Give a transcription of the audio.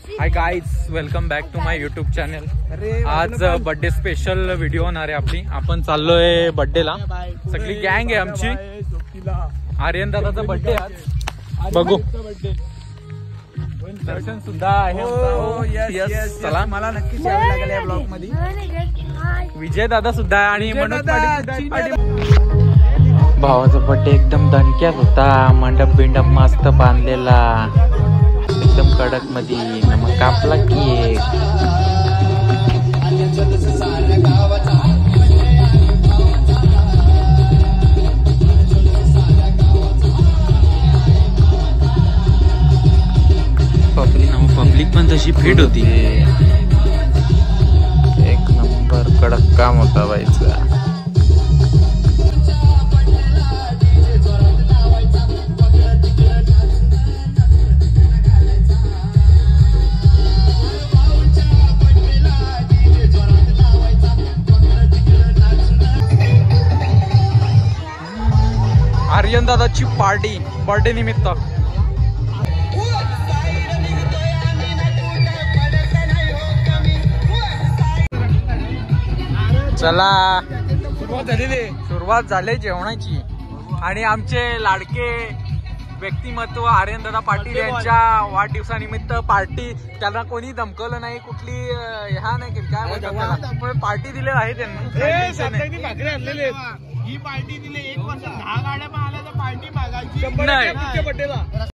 High guys, welcome back to my YouTube channel. आज birthday special video होणार आहे आपली। आपण चाललोय बर्थडेला, सगळी गँग आहे आमची। आर्यन दादाचा बर्थडे आज, बघू दर्शन सुद्धा आहे। चला, मला नक्कीच यावं लागेल या ब्लॉग मध्ये। विजय दादा सुद्धा आहे आणि मनोज भावाचा बर्थडे एकदम दणक्यात होता। मंडप बिंडप मस्त बांधलेला, एकदम कडक मध्ये। मग कापला केक। पब्लिक पण तशी फिट होती। एक नंबर कडक काम होता बाईचा। आर्यन दादाची पार्टी बर्थडे निमित्त। चला, सुरुवात झाली जेवणाची। आणि आमचे लाडके व्यक्तिमत्व आर्यन दादा पाटील यांच्या वाढदिवसानिमित्त पार्टी। त्यांना कोणी धमकवलं नाही, कुठली ह्या नाही केली, काय बोलतात, पार्टी दिली आहे त्यांनी। ही पार्टी दिली 1 वर्ष 10 गाड्या पण आल्या तर पार्टी मागायची नाही।